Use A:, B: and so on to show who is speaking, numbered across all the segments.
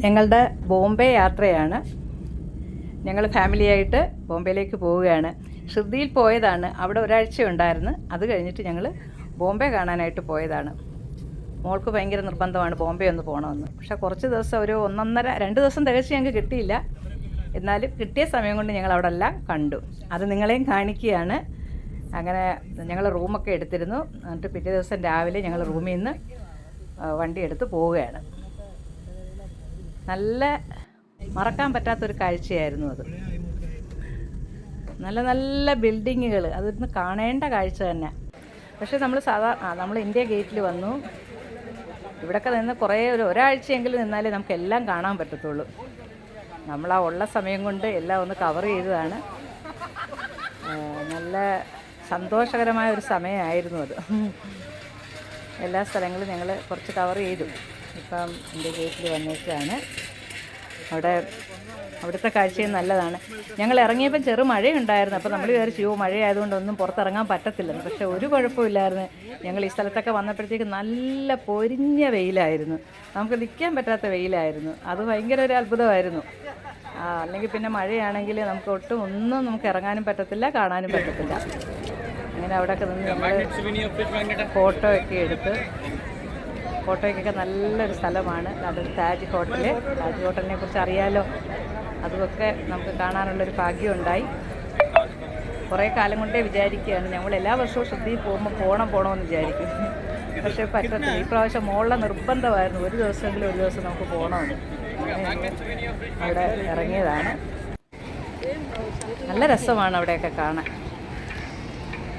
A: ഞങ്ങളുടെ ബോംബെ യാത്രയാണ്. ഞങ്ങൾ ഫാമിലിയായിട്ട് ബോംബെയിലേക്ക് പോവുകയാണ്. ഷിർദിയിൽ പോയതാണ്, അവിടെ ഒരാഴ്ച ഉണ്ടായിരുന്നു. അത് കഴിഞ്ഞിട്ട് ഞങ്ങൾ ബോംബെ കാണാനായിട്ട് പോയതാണ്. മോൾക്ക് ഭയങ്കര നിർബന്ധമാണ് ബോംബെ ഒന്ന് പോകണമെന്ന്. പക്ഷേ കുറച്ച് ദിവസം ഒരു 1.5-2 ദിവസം തികച്ച് ഞങ്ങൾക്ക് കിട്ടിയില്ല. എന്നാലും കിട്ടിയ സമയം കൊണ്ട് ഞങ്ങൾ അവിടെ എല്ലാം കണ്ടു. അത് നിങ്ങളെയും കാണിക്കുകയാണ്. അങ്ങനെ ഞങ്ങൾ റൂമൊക്കെ എടുത്തിരുന്നു. എന്നിട്ട് പിറ്റേ ദിവസം രാവിലെ ഞങ്ങൾ റൂമിൽ നിന്ന് വണ്ടി എടുത്ത് പോവുകയാണ്. നല്ല മറക്കാൻ പറ്റാത്തൊരു കാഴ്ചയായിരുന്നു അത്. നല്ല നല്ല ബിൽഡിങ്ങുകൾ, അതൊന്ന് കാണേണ്ട കാഴ്ച തന്നെ. പക്ഷേ നമ്മൾ ഇന്ത്യ ഗേറ്റിൽ വന്നു. ഇവിടെയൊക്കെ നിന്ന് ഒരാഴ്ചയെങ്കിലും നിന്നാലേ നമുക്ക് എല്ലാം കാണാൻ പറ്റത്തുള്ളൂ. നമ്മൾ ഉള്ള സമയം കൊണ്ട് എല്ലാം ഒന്ന് കവർ ചെയ്തതാണ്. നല്ല സന്തോഷകരമായ ഒരു സമയമായിരുന്നു അത്. എല്ലാ സ്ഥലങ്ങളും ഞങ്ങൾ കുറച്ച് കവർ ചെയ്തു. ഇപ്പം ഇന്ത്യ ഗേറ്റിൽ വന്നേക്കാണ്. അവിടുത്തെ കാഴ്ചയും നല്ലതാണ്. ഞങ്ങൾ ഇറങ്ങിയപ്പോൾ ചെറു മഴയുണ്ടായിരുന്നു. അപ്പോൾ നമ്മൾ വിചാരിച്ചു മഴയായതുകൊണ്ടൊന്നും പുറത്തിറങ്ങാൻ പറ്റത്തില്ലെന്ന്. പക്ഷേ ഒരു കുഴപ്പമില്ലായിരുന്നു. ഞങ്ങൾ ഈ സ്ഥലത്തൊക്കെ വന്നപ്പോഴത്തേക്ക് നല്ല പൊരിഞ്ഞ വെയിലായിരുന്നു. നമുക്ക് നിൽക്കാൻ പറ്റാത്ത വെയിലായിരുന്നു. അത് ഭയങ്കര ഒരു അത്ഭുതമായിരുന്നു. അല്ലെങ്കിൽ പിന്നെ മഴയാണെങ്കിൽ നമുക്ക് ഒന്നും നമുക്ക് ഇറങ്ങാനും പറ്റത്തില്ല, കാണാനും പറ്റത്തില്ല. അങ്ങനെ അവിടെയൊക്കെ നിന്ന് ഞങ്ങൾ ഫോട്ടോയൊക്കെ എടുത്ത്. ഫോട്ടോയ്ക്കൊക്കെ നല്ലൊരു സ്ഥലമാണ്. അതൊരു താജ് ഹോട്ടലിനെ കുറിച്ച് അറിയാലോ. അതുമൊക്കെ നമുക്ക് കാണാനുള്ളൊരു ഭാഗ്യം ഉണ്ടായി. കുറേ കാലം കൊണ്ടേ വിചാരിക്കുകയാണ്. ഞങ്ങൾ എല്ലാ വർഷവും ഷിർദിയിൽ പോകുമ്പോൾ പോകണമെന്ന് വിചാരിക്കും. പക്ഷേ പറ്റത്തില്ല. ഈ പ്രാവശ്യം മോളുടെ നിർബന്ധമായിരുന്നു ഒരു ദിവസം നമുക്ക് പോകണമെന്ന്. അവിടെ ഇറങ്ങിയതാണ്. നല്ല രസമാണ് അവിടെയൊക്കെ കാണാൻ.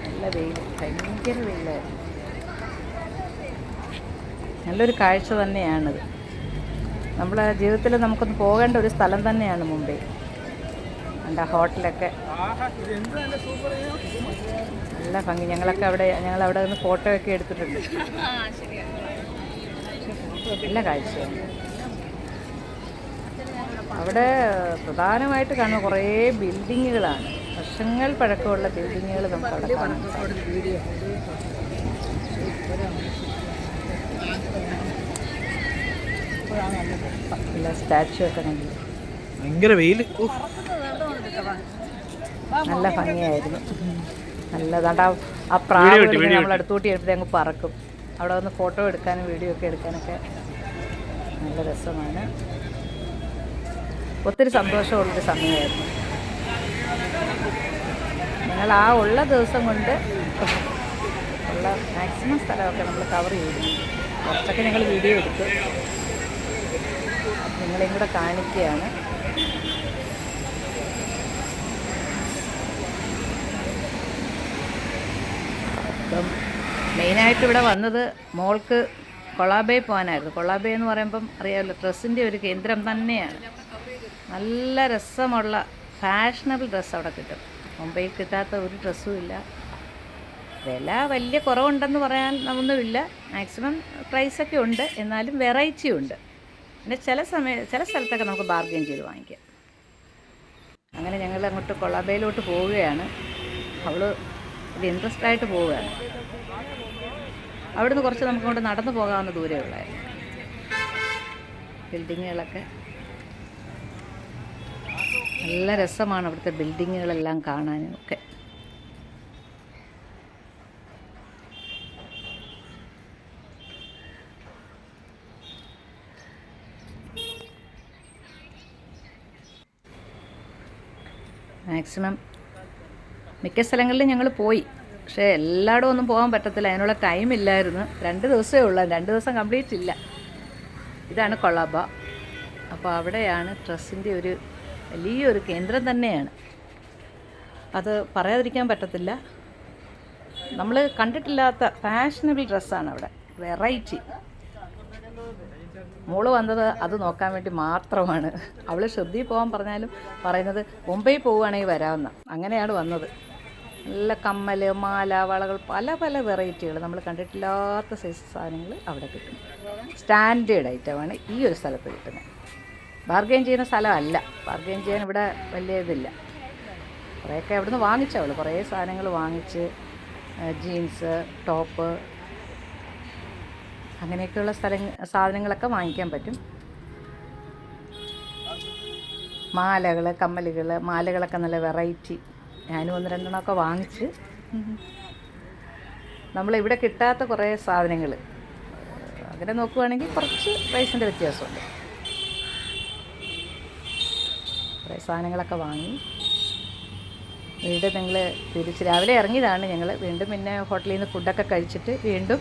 A: നല്ല വെയിൽ, ഭയങ്കര വെയിലായിരുന്നു. നല്ലൊരു കാഴ്ച തന്നെയാണത്. നമ്മുടെ ജീവിതത്തിൽ നമുക്കൊന്ന് പോകേണ്ട ഒരു സ്ഥലം തന്നെയാണ് മുംബൈ. എൻ്റെ ഹോട്ടലൊക്കെ നല്ല ഭംഗി. ഞങ്ങളവിടെ നിന്ന് ഫോട്ടോയൊക്കെ എടുത്തിട്ടുണ്ട്. നല്ല കാഴ്ചയാണ്. അവിടെ പ്രധാനമായിട്ട് കാണുന്ന കുറേ ബിൽഡിങ്ങുകളാണ്. വർഷങ്ങൾ പഴക്കമുള്ള ബിൽഡിങ്ങുകൾ നമുക്ക് അവിടെ കാണാം. സ്റ്റാച്ചു ഒക്കെ
B: ഭയങ്കര വെയിൽ,
A: നല്ല ഭംഗിയായിരുന്നു. നല്ലതാണ്ട് ആ പ്രാവ് നമ്മൾ അടുത്തോട്ട് എടുത്തിട്ട് അങ്ങ് പറക്കും. അവിടെ വന്ന് ഫോട്ടോ എടുക്കാനും വീഡിയോ ഒക്കെ എടുക്കാനൊക്കെ നല്ല രസമാണ്. ഒത്തിരി സന്തോഷമുള്ളൊരു സമയമായിരുന്നു. ഞങ്ങൾ ഉള്ള ദിവസം കൊണ്ട് ഉള്ള മാക്സിമം സ്ഥലമൊക്കെ നമ്മൾ കവർ ചെയ്തു. കുറച്ചൊക്കെ ഞങ്ങൾ വീഡിയോ എടുത്തു. നിങ്ങളെയും കൂടെ കാണിക്കുകയാണ്. അപ്പം മെയിനായിട്ട് ഇവിടെ വന്നത് മോൾക്ക് കൊളാബെ പോകാനായിരുന്നു. കൊളാബെ എന്ന് പറയുമ്പം അറിയാമല്ലോ, ഡ്രസ്സിൻ്റെ ഒരു കേന്ദ്രം തന്നെയാണ്. നല്ല രസമുള്ള ഫാഷനബിൾ ഡ്രസ്സ് അവിടെ കിട്ടും. മുംബൈയിൽ കിട്ടാത്ത ഒരു ഡ്രസ്സും ഇല്ല. വില വലിയ കുറവുണ്ടെന്ന് പറയാൻ ഒന്നുമില്ല. മാക്സിമം പ്രൈസൊക്കെ ഉണ്ട്, എന്നാലും വെറൈറ്റി ഉണ്ട്. പിന്നെ ചില സ്ഥലത്തൊക്കെ നമുക്ക് ബാർഗെയിൻ ചെയ്ത് വാങ്ങിക്കാം. അങ്ങനെ ഞങ്ങൾ അങ്ങോട്ട് കൊളാബയിലോട്ട് പോവുകയാണ്. അവൾ ഇത് ഇൻട്രസ്റ്റ് ആയിട്ട് പോവുകയാണ്. അവിടുന്ന് കുറച്ച് നമുക്കങ്ങോട്ട് നടന്നു പോകാവുന്ന ദൂരമേ ഉള്ളായിരുന്നു. ബിൽഡിങ്ങുകളൊക്കെ നല്ല രസമാണ്. അവിടുത്തെ ബിൽഡിങ്ങുകളെല്ലാം കാണാനും ഒക്കെ. മാക്സിമം മിക്ക സ്ഥലങ്ങളിലും ഞങ്ങൾ പോയി. പക്ഷേ എല്ലായിടും ഒന്നും പോകാൻ പറ്റത്തില്ല, അതിനുള്ള ടൈമില്ലായിരുന്നു. 2 ദിവസമേ ഉള്ളൂ. 2 ദിവസം കംപ്ലീറ്റ് ഇല്ല. ഇതാണ് കൊളാബ. അപ്പോൾ അവിടെയാണ് ഡ്രസ്സിൻ്റെ ഒരു വലിയൊരു കേന്ദ്രം തന്നെയാണ്. അത് പറയാതിരിക്കാൻ പറ്റത്തില്ല. നമ്മൾ കണ്ടിട്ടില്ലാത്ത ഫാഷനബിൾ ഡ്രസ്സാണ് അവിടെ, വെറൈറ്റി. മോള് വന്നത് അത് നോക്കാൻ വേണ്ടി മാത്രമാണ്. അവൾ ഷിർദിയിൽ പോകാൻ പറഞ്ഞാലും പറയുന്നത് മുംബൈ പോവുകയാണെങ്കിൽ വരാമെന്ന. അങ്ങനെയാണ് വന്നത്. നല്ല കമ്മൽ, മാല, വളകൾ, പല വെറൈറ്റികൾ, നമ്മൾ കണ്ടിട്ടില്ലാത്ത സൈസ് സാധനങ്ങൾ അവിടെ കിട്ടും. സ്റ്റാൻഡേർഡ് ഐറ്റമാണ് ഈ ഒരു സ്ഥലത്ത് കിട്ടുന്നത്. ബാർഗെയിൻ ചെയ്യുന്ന സ്ഥലമല്ല. ബാർഗെയിൻ ചെയ്യാൻ ഇവിടെ വലിയ ഇതില്ല. കുറേയൊക്കെ അവിടെ നിന്ന് വാങ്ങിച്ചവൾ കുറേ സാധനങ്ങൾ വാങ്ങിച്ച്, ജീൻസ്, ടോപ്പ്, അങ്ങനെയൊക്കെയുള്ള സാധനങ്ങളൊക്കെ വാങ്ങിക്കാൻ പറ്റും. മാലകൾ, കമ്മലുകൾ, മാലകളൊക്കെ നല്ല വെറൈറ്റി. ഞാനും 1-2 വാങ്ങിച്ച്. നമ്മളിവിടെ കിട്ടാത്ത കുറേ സാധനങ്ങൾ അങ്ങനെ നോക്കുവാണെങ്കിൽ കുറച്ച് പ്രൈസിൻ്റെ വ്യത്യാസമുണ്ട്. കുറേ സാധനങ്ങളൊക്കെ വാങ്ങി വീണ്ടും ഞങ്ങൾ തിരിച്ച് രാവിലെ ഇറങ്ങിയതാണ് ഞങ്ങൾ. വീണ്ടും പിന്നെ ഹോട്ടലിൽ നിന്ന് ഫുഡൊക്കെ കഴിച്ചിട്ട് വീണ്ടും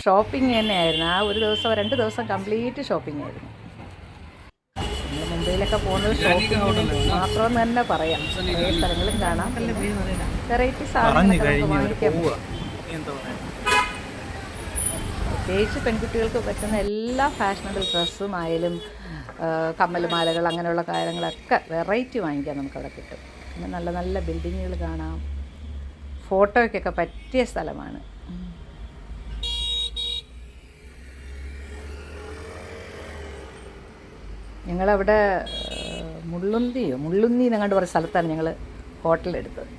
A: ഷോപ്പിംഗ് തന്നെയായിരുന്നു. ആ ഒരു ദിവസം 2 ദിവസം കംപ്ലീറ്റ് ഷോപ്പിംഗ് ആയിരുന്നു. നമ്മൾ മുംബൈയിലൊക്കെ പോകുന്നത് ഷോപ്പിങ്ങിന് മാത്രമെന്ന് തന്നെ പറയാം. കുറേ സ്ഥലങ്ങളും കാണാം, വെറൈറ്റി സാധനങ്ങളൊക്കെ വാങ്ങിക്കാൻ പോകുക. പ്രത്യേകിച്ച് പെൺകുട്ടികൾക്ക് പറ്റുന്ന എല്ലാ ഫാഷനബിൾ ഡ്രസ്സും ആയാലും കമ്മൽമാലകൾ അങ്ങനെയുള്ള കാര്യങ്ങളൊക്കെ വെറൈറ്റി വാങ്ങിക്കാൻ നമുക്കവിടെ കിട്ടും. പിന്നെ നല്ല നല്ല ബിൽഡിങ്ങുകൾ കാണാം, ഫോട്ടോയ്ക്കൊക്കെ പറ്റിയ സ്ഥലമാണ്. ഞങ്ങളവിടെ മുള്ളുന്നി എന്നങ്ങാണ്ട് പറയുന്ന സ്ഥലത്താണ് ഞങ്ങൾ ഹോട്ടലെടുത്തത്.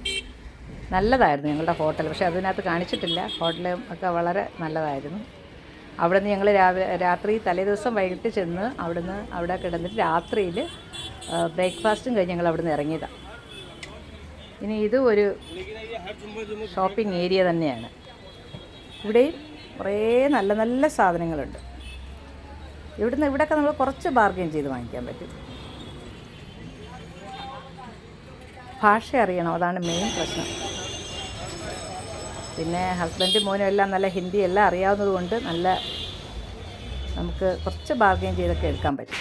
A: നല്ലതായിരുന്നു ഞങ്ങളുടെ ഹോട്ടൽ, പക്ഷേ അതിനകത്ത് കാണിച്ചിട്ടില്ല. ഹോട്ടലും ഒക്കെ വളരെ നല്ലതായിരുന്നു. അവിടെ നിന്ന് ഞങ്ങൾ രാത്രി തലേദിവസം വൈകിട്ട് ചെന്ന് അവിടെ കിടന്നിട്ട് രാത്രിയിൽ ബ്രേക്ക്ഫാസ്റ്റും കഴിഞ്ഞ് ഞങ്ങൾ അവിടെ നിന്ന് ഇറങ്ങിയതാണ്. ഇനി ഇത് ഒരു ഷോപ്പിംഗ് ഏരിയ തന്നെയാണ്. ഇവിടെയും കുറേ നല്ല നല്ല സാധനങ്ങളുണ്ട്. ഇവിടെയൊക്കെ നമ്മൾ കുറച്ച് ബാർഗെയിൻ ചെയ്ത് വാങ്ങിക്കാൻ പറ്റും. ഭാഷ അറിയണം, അതാണ് മെയിൻ പ്രശ്നം. പിന്നെ ഹസ്ബൻഡും മോനും എല്ലാം നല്ല ഹിന്ദി എല്ലാം അറിയാവുന്നത് കൊണ്ട് നമുക്ക് കുറച്ച് ബാർഗെയിൻ ചെയ്തൊക്കെ എടുക്കാൻ പറ്റും.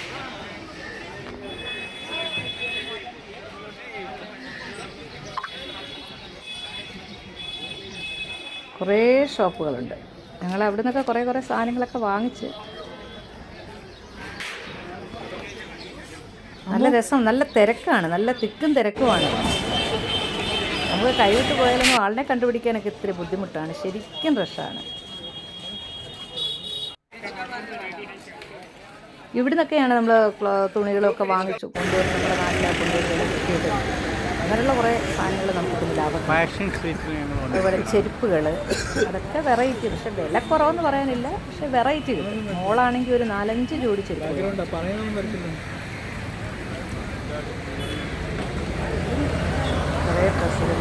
A: കുറേ ഷോപ്പുകളുണ്ട്. ഞങ്ങൾ അവിടെ നിന്നൊക്കെ കുറേ സാധനങ്ങളൊക്കെ വാങ്ങിച്ച്. നല്ല രസം, നല്ല തിരക്കാണ്, നല്ല തിക്കും തിരക്കുമാണ്. നമുക്ക് കൈവിട്ട് പോയാലൊന്നും ആളിനെ കണ്ടുപിടിക്കാനൊക്കെ ഇത്തിരി ബുദ്ധിമുട്ടാണ്. ശരിക്കും റഷാണ്. ഇവിടെ നിന്നൊക്കെയാണ് നമ്മൾ തുണികളൊക്കെ വാങ്ങിച്ചു കൊണ്ടുവന്ന് നമ്മുടെ നാട്ടിലെ കൊണ്ടുവരുന്നത് കിട്ടിയിട്ട്. അങ്ങനെയുള്ള കുറേ സാധനങ്ങൾ നമുക്ക് ലാഭം. അതുപോലെ ചെരുപ്പുകൾ, അതൊക്കെ വെറൈറ്റി. പക്ഷെ വില കുറവെന്ന് പറയാനില്ല, പക്ഷെ വെറൈറ്റി കിട്ടും. മോളാണെങ്കിൽ ഒരു 4-5 ജോഡി ചെരുപ്പ്. കുറേ ഡ്രസ്സുകൾ.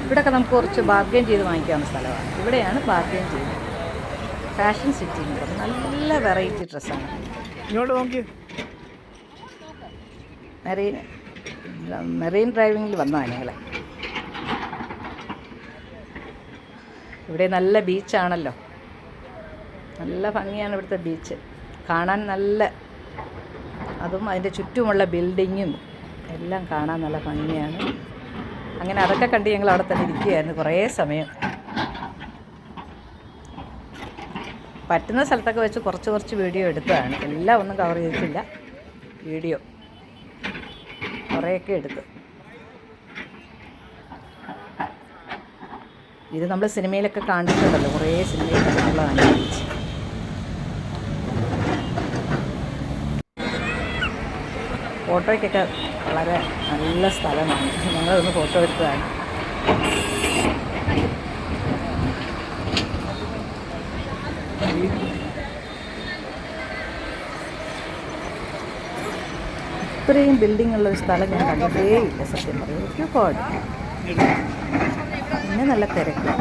A: ഇവിടെയൊക്കെ നമുക്ക് കുറച്ച് ബാർഗെയിൻ ചെയ്ത് വാങ്ങിക്കാവുന്ന സ്ഥലമാണ്. ഇവിടെയാണ് ബാർഗെയിൻ ചെയ്യുന്നത്. ഫാഷൻ സിറ്റി എന്ന് പറഞ്ഞാൽ നല്ല വെറൈറ്റി ഡ്രസ്സാണ്.
B: ഇങ്ങോട്ട് നോക്കി.
A: മെറീൻ ഡ്രൈവിങ്ങിൽ വന്നതാണ് ഞങ്ങൾ. ഇവിടെ നല്ല ബീച്ചാണല്ലോ, നല്ല ഭംഗിയാണ് ഇവിടുത്തെ ബീച്ച് കാണാൻ. അതും അതിൻ്റെ ചുറ്റുമുള്ള ബിൽഡിങ്ങും എല്ലാം കാണാൻ നല്ല ഭംഗിയാണ്. അങ്ങനെ അതൊക്കെ കണ്ട് ഞങ്ങൾ അവിടെ തന്നെ ഇരിക്കുകയായിരുന്നു കുറേ സമയം. പറ്റുന്ന സ്ഥലത്തൊക്കെ വെച്ച് കുറച്ച് വീഡിയോ എടുത്തതാണ്. എല്ലാം ഒന്നും കവർ ചെയ്തിട്ടില്ല. വീഡിയോ കുറേയൊക്കെ എടുത്തു. ഇത് നമ്മൾ സിനിമയിലൊക്കെ കണ്ടിട്ടുണ്ടല്ലോ, കുറേ സിനിമയിൽ കണ്ടിട്ടുള്ളതാണ്. ഫോട്ടോയ്ക്കൊക്കെ വളരെ നല്ല സ്ഥലമാണ്. ഞങ്ങളൊന്ന് ഫോട്ടോ എടുത്തതാണ്. ഇത്രയും ബിൽഡിംഗ് ഉള്ളൊരു സ്ഥലം ഞാൻ കണ്ടിട്ടേയില്ല സത്യം പറയും. ഒരുപാട്. പിന്നെ നല്ല തിരക്ക്.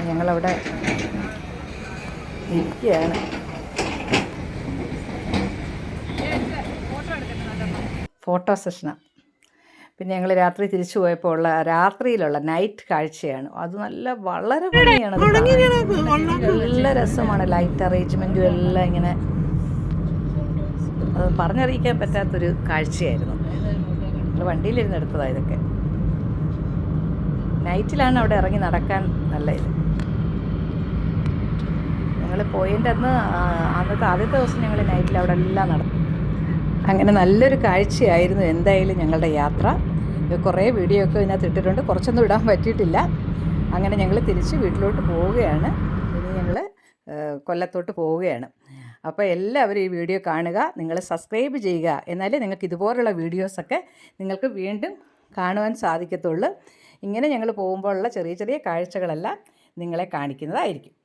A: ഞങ്ങളവിടെ ഇരിക്കുകയാണ്. ഫോട്ടോ സെഷനാണ്. പിന്നെ ഞങ്ങൾ രാത്രി തിരിച്ചു പോയപ്പോൾ ഉള്ള രാത്രിയിലുള്ള നൈറ്റ് കാഴ്ചയാണ്. അത് വളരെ ഭംഗിയാണ്. നല്ല രസമാണ്. ലൈറ്റ് അറേഞ്ച്മെൻറ്റും എല്ലാം ഇങ്ങനെ അത് പറഞ്ഞറിയിക്കാൻ പറ്റാത്തൊരു കാഴ്ചയായിരുന്നു. നമ്മൾ വണ്ടിയിലിരുന്ന് എടുത്തതാണ് ഇതൊക്കെ. നൈറ്റിലാണ് അവിടെ ഇറങ്ങി നടക്കാൻ നല്ല ഇത്. ഞങ്ങൾ പോയതിൻ്റെ അന്നത്തെ ആദ്യത്തെ ദിവസം ഞങ്ങൾ നൈറ്റിൽ അവിടെ എല്ലാം നടന്നു. അങ്ങനെ നല്ലൊരു കാഴ്ചയായിരുന്നു എന്തായാലും ഞങ്ങളുടെ യാത്ര. കുറേ വീഡിയോ ഒക്കെ ഇതിനകത്ത് ഇട്ടിട്ടുണ്ട്, കുറച്ചൊന്നും ഇടാൻ പറ്റിയിട്ടില്ല. അങ്ങനെ ഞങ്ങൾ തിരിച്ച് വീട്ടിലോട്ട് പോവുകയാണ്. ഇനി ഞങ്ങൾ കൊല്ലത്തോട്ട് പോവുകയാണ്. അപ്പോൾ എല്ലാവരും ഈ വീഡിയോ കാണുക, നിങ്ങൾ സബ്സ്ക്രൈബ് ചെയ്യുക. എന്നാലേ നിങ്ങൾക്ക് ഇതുപോലുള്ള വീഡിയോസൊക്കെ നിങ്ങൾക്ക് വീണ്ടും കാണുവാൻ സാധിക്കത്തുള്ളൂ. ഇങ്ങനെ ഞങ്ങൾ പോകുമ്പോഴുള്ള ചെറിയ ചെറിയ കാഴ്ചകളെല്ലാം നിങ്ങളെ കാണിക്കുന്നതായിരിക്കും.